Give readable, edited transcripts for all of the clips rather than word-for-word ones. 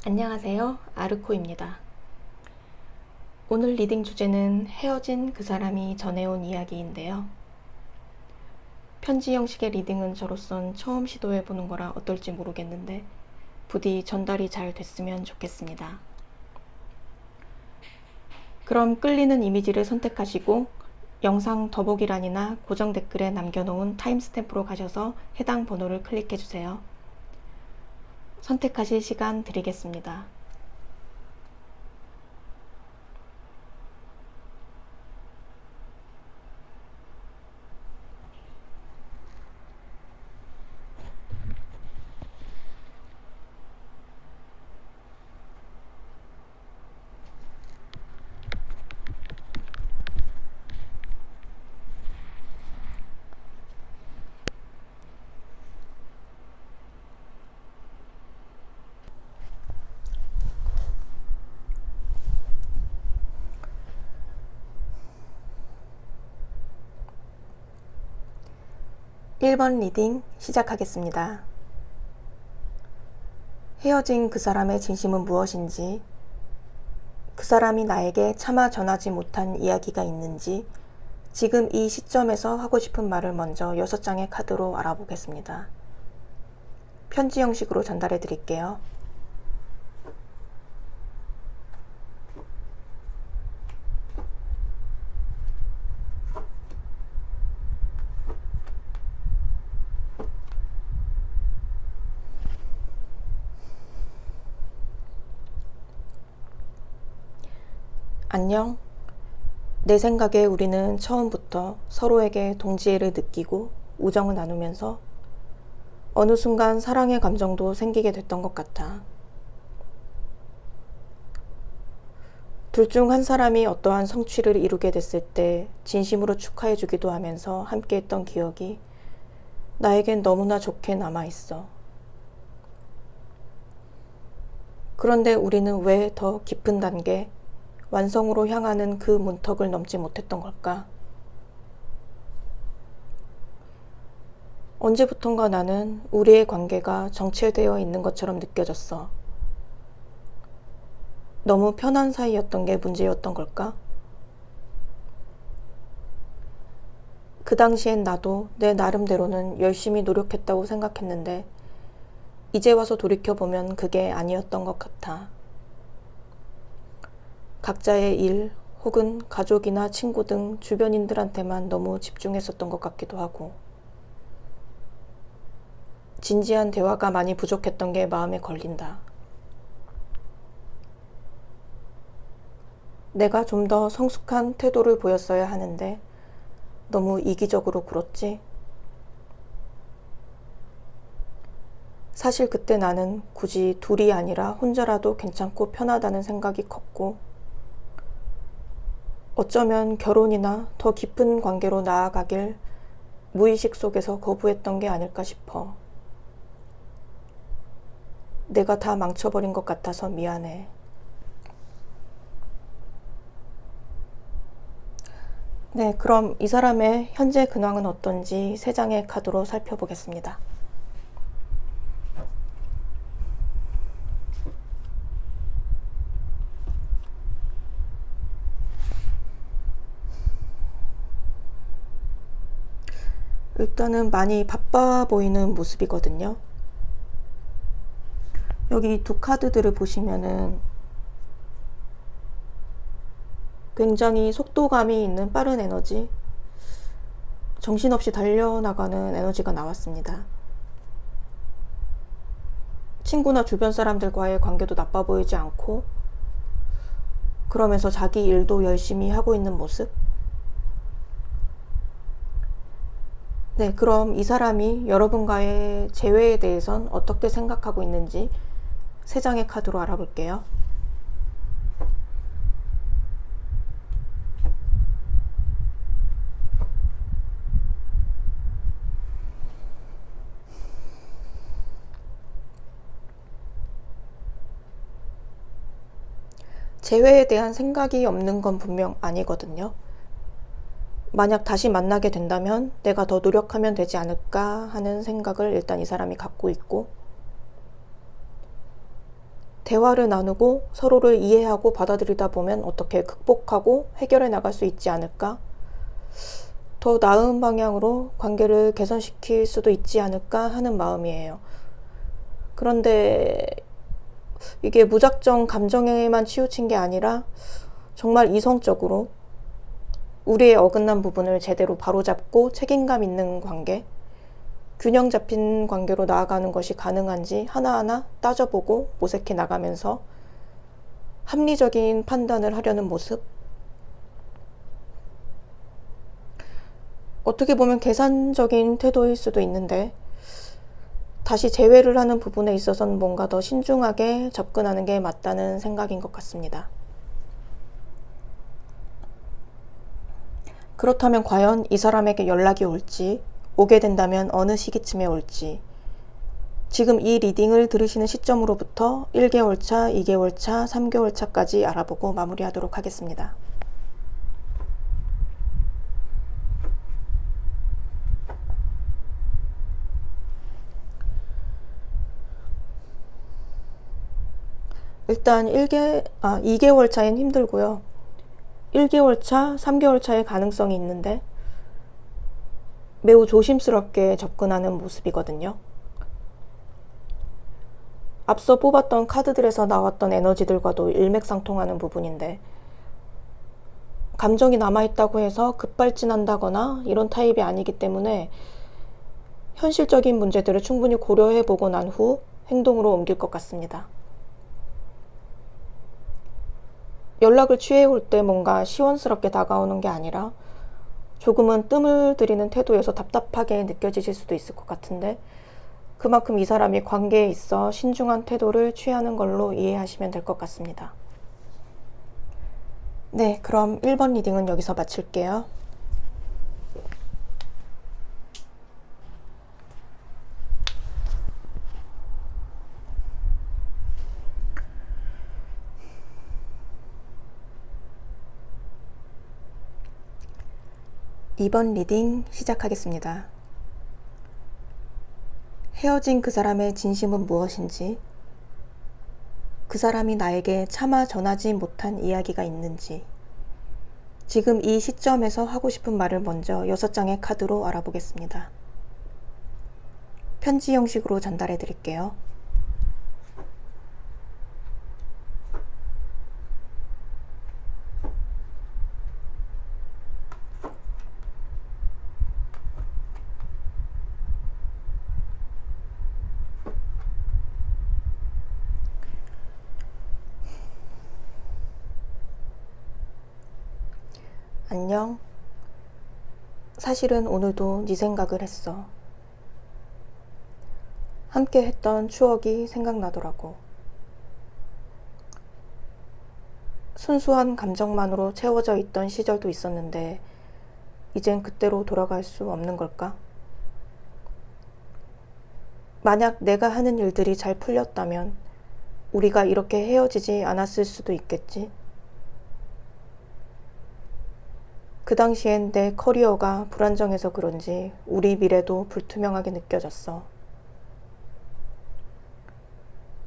안녕하세요. 아르코입니다. 오늘 리딩 주제는 헤어진 그 사람이 전해온 이야기인데요. 편지 형식의 리딩은 저로선 처음 시도해보는 거라 어떨지 모르겠는데 부디 전달이 잘 됐으면 좋겠습니다. 그럼 끌리는 이미지를 선택하시고 영상 더보기란이나 고정 댓글에 남겨놓은 타임스탬프로 가셔서 해당 번호를 클릭해주세요. 선택하실 시간 드리겠습니다. (1번) 리딩 시작하겠습니다. 헤어진 그 사람의 진심은 무엇인지, 그 사람이 나에게 차마 전하지 못한 이야기가 있는지 지금 이 시점에서 하고 싶은 말을 먼저 6장의 카드로 알아보겠습니다. 편지 형식으로 전달해 드릴게요. 안녕. 내 생각에 우리는 처음부터 서로에게 동지애를 느끼고 우정을 나누면서 어느 순간 사랑의 감정도 생기게 됐던 것 같아. 둘 중 한 사람이 어떠한 성취를 이루게 됐을 때 진심으로 축하해주기도 하면서 함께했던 기억이 나에겐 너무나 좋게 남아있어. 그런데 우리는 왜 더 깊은 단계, 완성으로 향하는 그 문턱을 넘지 못했던 걸까? 언제부턴가 나는 우리의 관계가 정체되어 있는 것처럼 느껴졌어. 너무 편한 사이였던 게 문제였던 걸까? 그 당시엔 나도 내 나름대로는 열심히 노력했다고 생각했는데 이제 와서 돌이켜보면 그게 아니었던 것 같아. 각자의 일 혹은 가족이나 친구 등 주변인들한테만 너무 집중했었던 것 같기도 하고 진지한 대화가 많이 부족했던 게 마음에 걸린다. 내가 좀 더 성숙한 태도를 보였어야 하는데 너무 이기적으로 굴었지? 사실 그때 나는 굳이 둘이 아니라 혼자라도 괜찮고 편하다는 생각이 컸고 어쩌면 결혼이나 더 깊은 관계로 나아가길 무의식 속에서 거부했던 게 아닐까 싶어. 내가 다 망쳐버린 것 같아서 미안해. 네, 그럼 이 사람의 현재 근황은 어떤지 3장의 카드로 살펴보겠습니다. 일단은 많이 바빠 보이는 모습이거든요. 여기 두 카드들을 보시면은 굉장히 속도감이 있는 빠른 에너지, 정신없이 달려나가는 에너지가 나왔습니다. 친구나 주변 사람들과의 관계도 나빠 보이지 않고 그러면서 자기 일도 열심히 하고 있는 모습. 네, 그럼 이 사람이 여러분과의 재회에 대해선 어떻게 생각하고 있는지 3장의 카드로 알아볼게요. 재회에 대한 생각이 없는 건 분명 아니거든요. 만약 다시 만나게 된다면 내가 더 노력하면 되지 않을까 하는 생각을 일단 이 사람이 갖고 있고 대화를 나누고 서로를 이해하고 받아들이다 보면 어떻게 극복하고 해결해 나갈 수 있지 않을까? 더 나은 방향으로 관계를 개선시킬 수도 있지 않을까 하는 마음이에요. 그런데 이게 무작정 감정에만 치우친 게 아니라 정말 이성적으로 우리의 어긋난 부분을 제대로 바로잡고 책임감 있는 관계, 균형 잡힌 관계로 나아가는 것이 가능한지 하나하나 따져보고 모색해 나가면서 합리적인 판단을 하려는 모습, 어떻게 보면 계산적인 태도일 수도 있는데 다시 재회를 하는 부분에 있어서는 뭔가 더 신중하게 접근하는 게 맞다는 생각인 것 같습니다. 그렇다면 과연 이 사람에게 연락이 올지, 오게 된다면 어느 시기쯤에 올지, 지금 이 리딩을 들으시는 시점으로부터 1개월 차, 2개월 차, 3개월 차까지 알아보고 마무리하도록 하겠습니다. 일단 2개월 차엔 힘들고요. 1개월 차, 3개월 차의 가능성이 있는데 매우 조심스럽게 접근하는 모습이거든요. 앞서 뽑았던 카드들에서 나왔던 에너지들과도 일맥상통하는 부분인데 감정이 남아있다고 해서 급발진한다거나 이런 타입이 아니기 때문에 현실적인 문제들을 충분히 고려해보고 난 후 행동으로 옮길 것 같습니다. 연락을 취해올 때 뭔가 시원스럽게 다가오는 게 아니라 조금은 뜸을 들이는 태도에서 답답하게 느껴지실 수도 있을 것 같은데 그만큼 이 사람이 관계에 있어 신중한 태도를 취하는 걸로 이해하시면 될 것 같습니다. 네, 그럼 1번 리딩은 여기서 마칠게요. (2번) 리딩 시작하겠습니다. 헤어진 그 사람의 진심은 무엇인지, 그 사람이 나에게 차마 전하지 못한 이야기가 있는지, 지금 이 시점에서 하고 싶은 말을 먼저 6장의 카드로 알아보겠습니다. 편지 형식으로 전달해 드릴게요. 안녕. 사실은 오늘도 네 생각을 했어. 함께 했던 추억이 생각나더라고. 순수한 감정만으로 채워져 있던 시절도 있었는데 이젠 그때로 돌아갈 수 없는 걸까? 만약 내가 하는 일들이 잘 풀렸다면 우리가 이렇게 헤어지지 않았을 수도 있겠지? 그 당시엔 내 커리어가 불안정해서 그런지 우리 미래도 불투명하게 느껴졌어.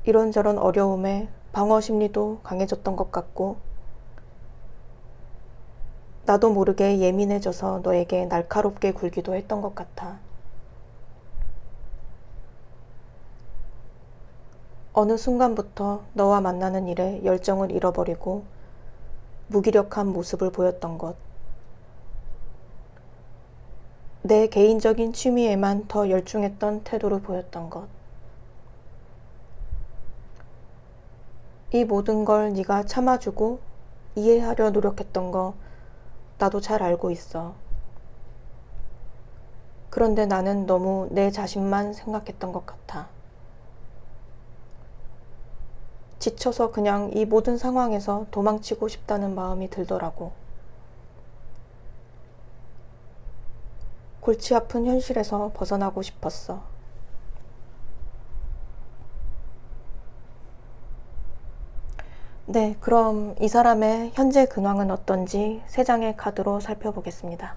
이런저런 어려움에 방어 심리도 강해졌던 것 같고 나도 모르게 예민해져서 너에게 날카롭게 굴기도 했던 것 같아. 어느 순간부터 너와 만나는 일에 열정을 잃어버리고 무기력한 모습을 보였던 것. 내 개인적인 취미에만 더 열중했던 태도를 보였던 것. 이 모든 걸 네가 참아주고 이해하려 노력했던 거 나도 잘 알고 있어. 그런데 나는 너무 내 자신만 생각했던 것 같아. 지쳐서 그냥 이 모든 상황에서 도망치고 싶다는 마음이 들더라고. 골치 아픈 현실에서 벗어나고 싶었어. 네, 그럼 이 사람의 현재 근황은 어떤지 3장의 카드로 살펴보겠습니다.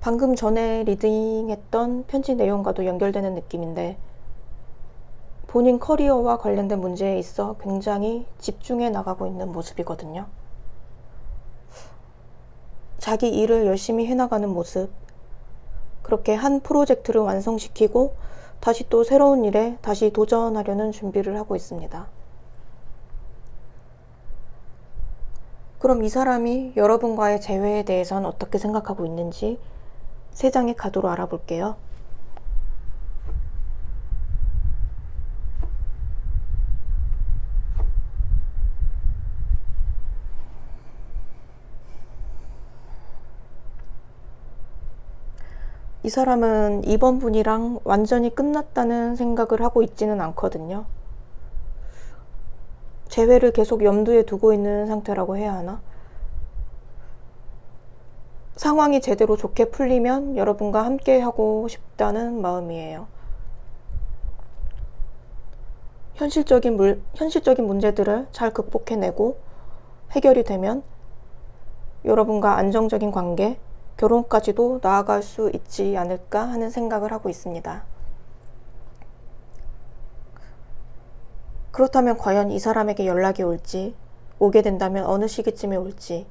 방금 전에 리딩했던 편지 내용과도 연결되는 느낌인데 본인 커리어와 관련된 문제에 있어 굉장히 집중해 나가고 있는 모습이거든요. 자기 일을 열심히 해나가는 모습, 그렇게 한 프로젝트를 완성시키고 다시 또 새로운 일에 다시 도전하려는 준비를 하고 있습니다. 그럼 이 사람이 여러분과의 재회에 대해서는 어떻게 생각하고 있는지 3장의 카드로 알아볼게요. 이 사람은 이번 분이랑 완전히 끝났다는 생각을 하고 있지는 않거든요. 재회를 계속 염두에 두고 있는 상태라고 해야 하나? 상황이 제대로 좋게 풀리면 여러분과 함께 하고 싶다는 마음이에요. 현실적인 문제들을 잘 극복해내고 해결이 되면 여러분과 안정적인 관계, 결혼까지도 나아갈 수 있지 않을까 하는 생각을 하고 있습니다. 그렇다면 과연 이 사람에게 연락이 올지, 오게 된다면 어느 시기쯤에 올지,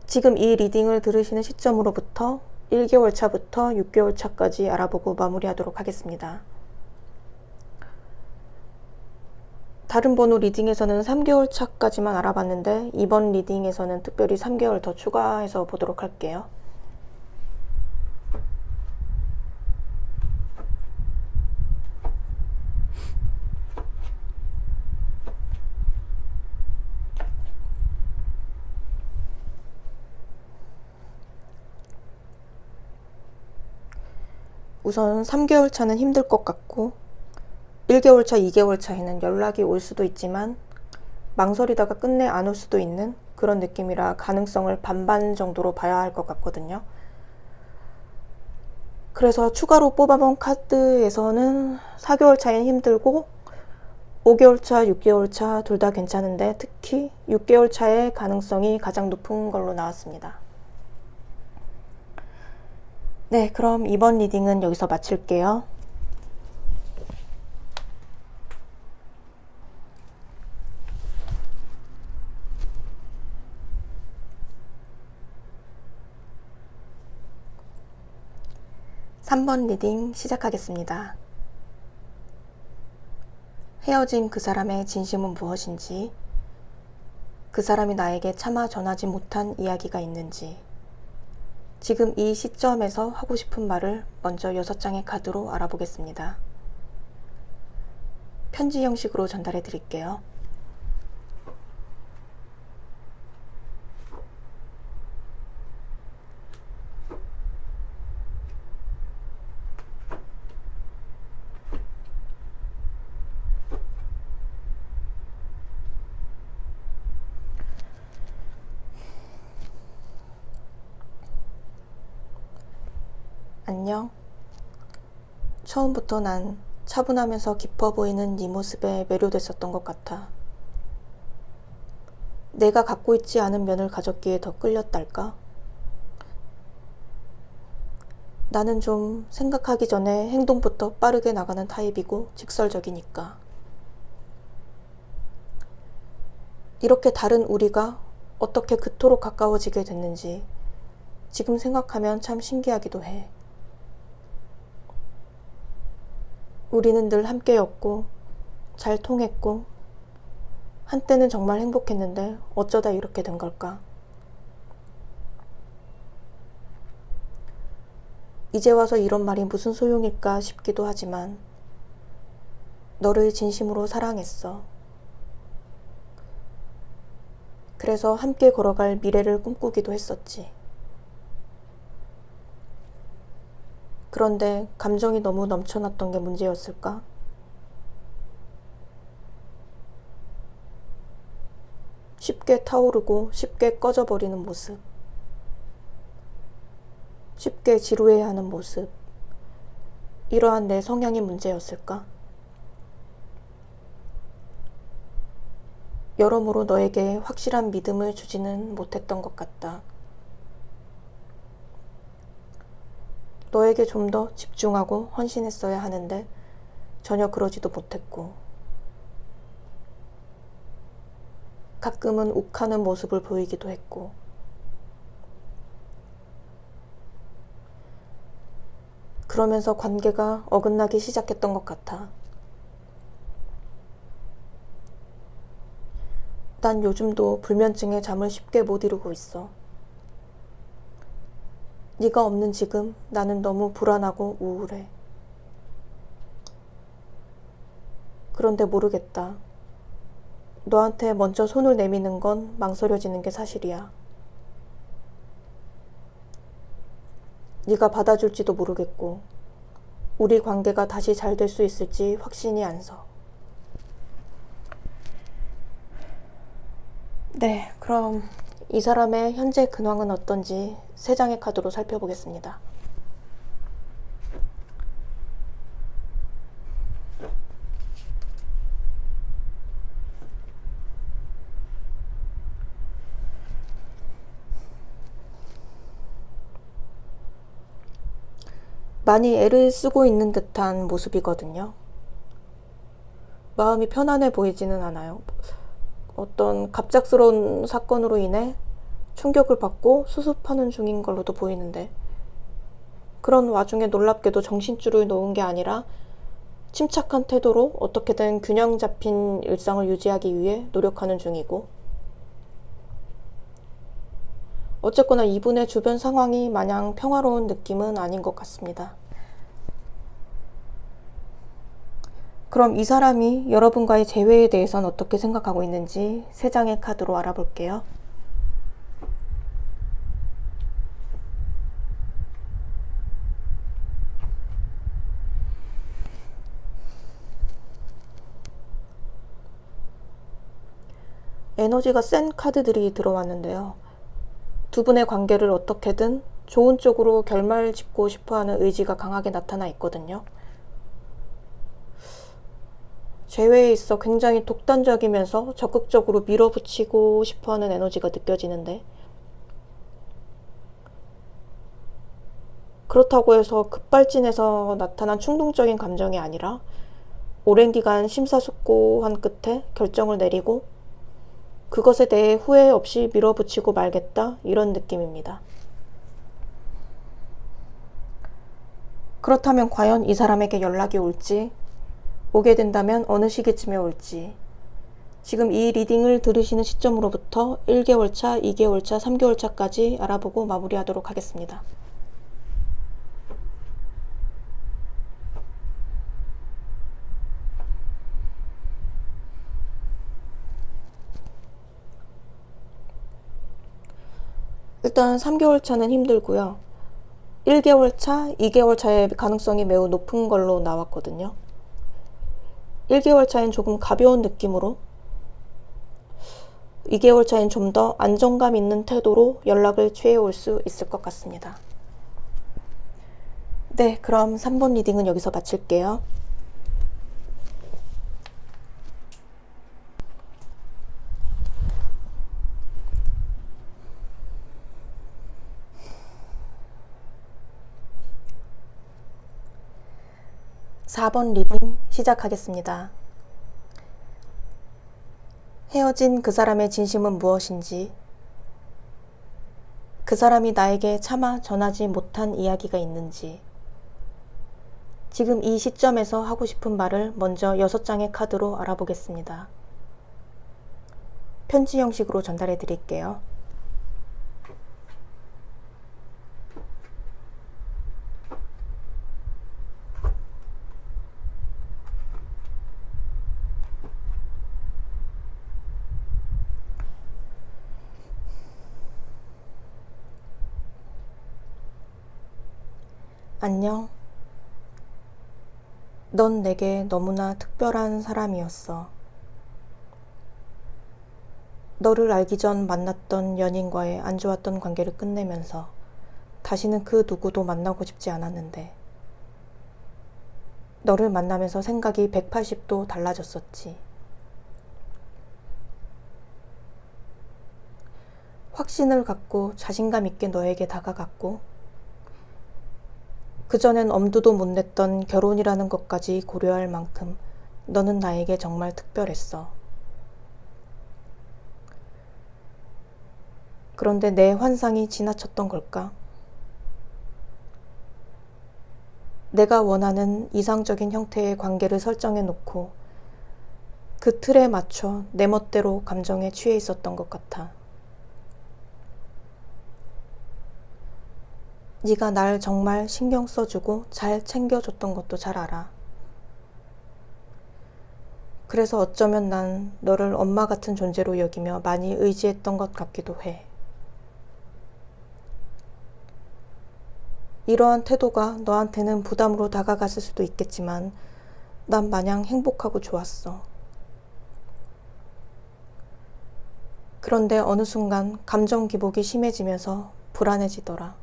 지금 이 리딩을 들으시는 시점으로부터 1개월 차부터 6개월 차까지 알아보고 마무리하도록 하겠습니다. 다른 번호 리딩에서는 3개월 차까지만 알아봤는데 이번 리딩에서는 특별히 3개월 더 추가해서 보도록 할게요. 우선 3개월 차는 힘들 것 같고 1개월 차, 2개월 차에는 연락이 올 수도 있지만 망설이다가 끝내 안 올 수도 있는 그런 느낌이라 가능성을 반반 정도로 봐야 할 것 같거든요. 그래서 추가로 뽑아본 카드에서는 4개월 차엔 힘들고 5개월 차, 6개월 차 둘 다 괜찮은데 특히 6개월 차의 가능성이 가장 높은 걸로 나왔습니다. 네, 그럼 이번 리딩은 여기서 마칠게요. (3번) 리딩 시작하겠습니다. 헤어진 그 사람의 진심은 무엇인지, 그 사람이 나에게 차마 전하지 못한 이야기가 있는지, 지금 이 시점에서 하고 싶은 말을 먼저 6장의 카드로 알아보겠습니다. 편지 형식으로 전달해 드릴게요. 안녕. 처음부터 난 차분하면서 깊어 보이는 네 모습에 매료됐었던 것 같아. 내가 갖고 있지 않은 면을 가졌기에 더 끌렸달까? 나는 좀 생각하기 전에 행동부터 빠르게 나가는 타입이고 직설적이니까. 이렇게 다른 우리가 어떻게 그토록 가까워지게 됐는지 지금 생각하면 참 신기하기도 해. 우리는 늘 함께였고 잘 통했고 한때는 정말 행복했는데 어쩌다 이렇게 된 걸까? 이제 와서 이런 말이 무슨 소용일까 싶기도 하지만 너를 진심으로 사랑했어. 그래서 함께 걸어갈 미래를 꿈꾸기도 했었지. 그런데 감정이 너무 넘쳐났던 게 문제였을까? 쉽게 타오르고 쉽게 꺼져버리는 모습, 쉽게 지루해하는 모습, 이러한 내 성향이 문제였을까? 여러모로 너에게 확실한 믿음을 주지는 못했던 것 같다. 너에게 좀 더 집중하고 헌신했어야 하는데 전혀 그러지도 못했고, 가끔은 욱하는 모습을 보이기도 했고, 그러면서 관계가 어긋나기 시작했던 것 같아. 난 요즘도 불면증에 잠을 쉽게 못 이루고 있어. 네가 없는 지금 나는 너무 불안하고 우울해. 그런데 모르겠다. 너한테 먼저 손을 내미는 건 망설여지는 게 사실이야. 네가 받아줄지도 모르겠고, 우리 관계가 다시 잘 될 수 있을지 확신이 안 서. 네, 그럼 이 사람의 현재 근황은 어떤지 3장의 카드로 살펴보겠습니다. 많이 애를 쓰고 있는 듯한 모습이거든요. 마음이 편안해 보이지는 않아요. 어떤 갑작스러운 사건으로 인해 충격을 받고 수습하는 중인 걸로도 보이는데, 그런 와중에 놀랍게도 정신줄을 놓은 게 아니라 침착한 태도로 어떻게든 균형 잡힌 일상을 유지하기 위해 노력하는 중이고, 어쨌거나 이분의 주변 상황이 마냥 평화로운 느낌은 아닌 것 같습니다. 그럼 이 사람이 여러분과의 재회에 대해서는 어떻게 생각하고 있는지 3장의 카드로 알아볼게요. 에너지가 센 카드들이 들어왔는데요. 두 분의 관계를 어떻게든 좋은 쪽으로 결말 짓고 싶어하는 의지가 강하게 나타나 있거든요. 재회에 있어 굉장히 독단적이면서 적극적으로 밀어붙이고 싶어하는 에너지가 느껴지는데, 그렇다고 해서 급발진해서 나타난 충동적인 감정이 아니라 오랜 기간 심사숙고한 끝에 결정을 내리고 그것에 대해 후회 없이 밀어붙이고 말겠다, 이런 느낌입니다. 그렇다면 과연 이 사람에게 연락이 올지, 오게 된다면 어느 시기쯤에 올지, 지금 이 리딩을 들으시는 시점으로부터 1개월 차, 2개월 차, 3개월 차까지 알아보고 마무리하도록 하겠습니다. 일단 3개월 차는 힘들고요. 1개월 차, 2개월 차의 가능성이 매우 높은 걸로 나왔거든요. 1개월 차엔 조금 가벼운 느낌으로, 2개월 차엔 좀 더 안정감 있는 태도로 연락을 취해올 수 있을 것 같습니다. 네, 그럼 3번 리딩은 여기서 마칠게요. (4번) 리딩 시작하겠습니다. 헤어진 그 사람의 진심은 무엇인지, 그 사람이 나에게 차마 전하지 못한 이야기가 있는지, 지금 이 시점에서 하고 싶은 말을 먼저 6장의 카드로 알아보겠습니다. 편지 형식으로 전달해 드릴게요. 안녕. 넌 내게 너무나 특별한 사람이었어. 너를 알기 전 만났던 연인과의 안 좋았던 관계를 끝내면서 다시는 그 누구도 만나고 싶지 않았는데, 너를 만나면서 생각이 180도 달라졌었지. 확신을 갖고 자신감 있게 너에게 다가갔고, 그전엔 엄두도 못 냈던 결혼이라는 것까지 고려할 만큼 너는 나에게 정말 특별했어. 그런데 내 환상이 지나쳤던 걸까? 내가 원하는 이상적인 형태의 관계를 설정해 놓고 그 틀에 맞춰 내 멋대로 감정에 취해 있었던 것 같아. 네가 날 정말 신경 써주고 잘 챙겨줬던 것도 잘 알아. 그래서 어쩌면 난 너를 엄마 같은 존재로 여기며 많이 의지했던 것 같기도 해. 이러한 태도가 너한테는 부담으로 다가갔을 수도 있겠지만 난 마냥 행복하고 좋았어. 그런데 어느 순간 감정 기복이 심해지면서 불안해지더라.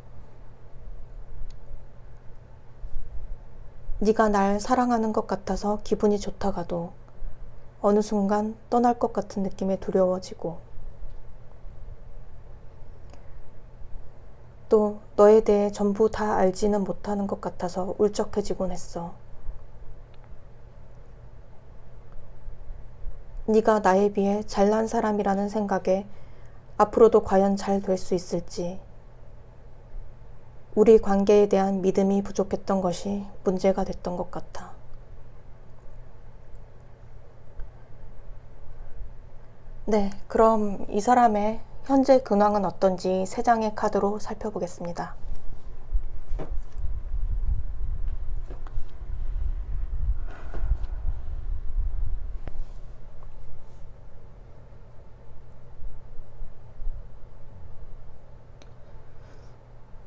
네가 날 사랑하는 것 같아서 기분이 좋다가도 어느 순간 떠날 것 같은 느낌에 두려워지고 또 너에 대해 전부 다 알지는 못하는 것 같아서 울적해지곤 했어. 네가 나에 비해 잘난 사람이라는 생각에 앞으로도 과연 잘 될 수 있을지, 우리 관계에 대한 믿음이 부족했던 것이 문제가 됐던 것 같아. 네, 그럼 이 사람의 현재 근황은 어떤지 3장의 카드로 살펴보겠습니다.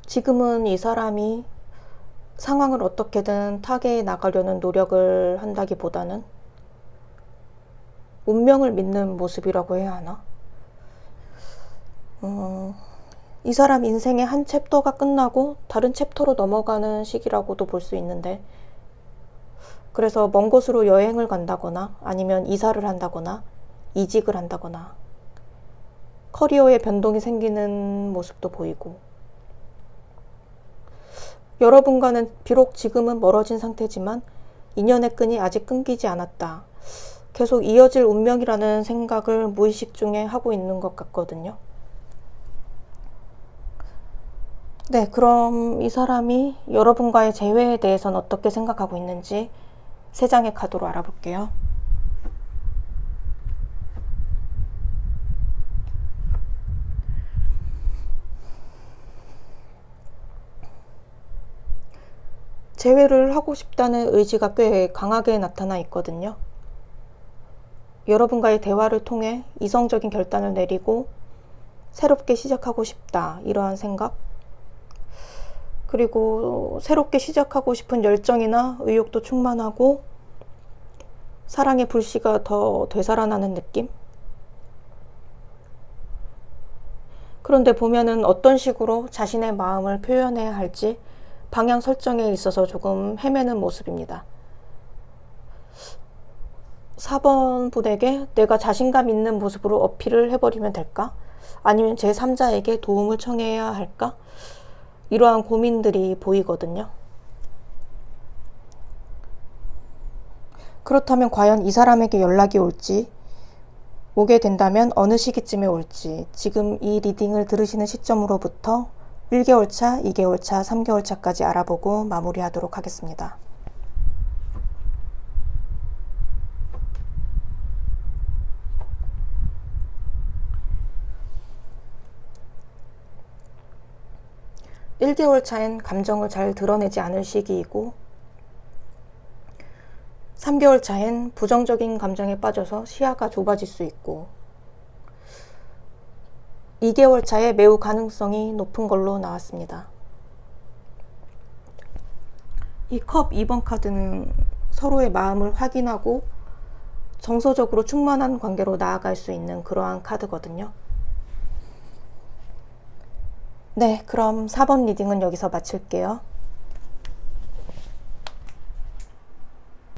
지금은 이 사람이 상황을 어떻게든 타개해 나가려는 노력을 한다기보다는 운명을 믿는 모습이라고 해야 하나? 이 사람 인생의 한 챕터가 끝나고 다른 챕터로 넘어가는 시기라고도 볼 수 있는데, 그래서 먼 곳으로 여행을 간다거나 아니면 이사를 한다거나 이직을 한다거나 커리어에 변동이 생기는 모습도 보이고, 여러분과는 비록 지금은 멀어진 상태지만 인연의 끈이 아직 끊기지 않았다. 계속 이어질 운명이라는 생각을 무의식 중에 하고 있는 것 같거든요. 네, 그럼 이 사람이 여러분과의 재회에 대해서는 어떻게 생각하고 있는지 3장의 카드로 알아볼게요. 재회를 하고 싶다는 의지가 꽤 강하게 나타나 있거든요. 여러분과의 대화를 통해 이성적인 결단을 내리고 새롭게 시작하고 싶다, 이러한 생각, 그리고 새롭게 시작하고 싶은 열정이나 의욕도 충만하고 사랑의 불씨가 더 되살아나는 느낌? 그런데 보면은 어떤 식으로 자신의 마음을 표현해야 할지 방향 설정에 있어서 조금 헤매는 모습입니다. 4번 분에게 내가 자신감 있는 모습으로 어필을 해버리면 될까? 아니면 제3자에게 도움을 청해야 할까? 이러한 고민들이 보이거든요. 그렇다면 과연 이 사람에게 연락이 올지, 오게 된다면 어느 시기쯤에 올지, 지금 이 리딩을 들으시는 시점으로부터 1개월 차, 2개월 차, 3개월 차까지 알아보고 마무리하도록 하겠습니다. (1개월) 차엔 감정을 잘 드러내지 않을 시기이고 3개월 차엔 부정적인 감정에 빠져서 시야가 좁아질 수 있고 2개월 차에 매우 가능성이 높은 걸로 나왔습니다. 이 컵 2번 카드는 서로의 마음을 확인하고 정서적으로 충만한 관계로 나아갈 수 있는 그러한 카드거든요. 네, 그럼 4번 리딩은 여기서 마칠게요.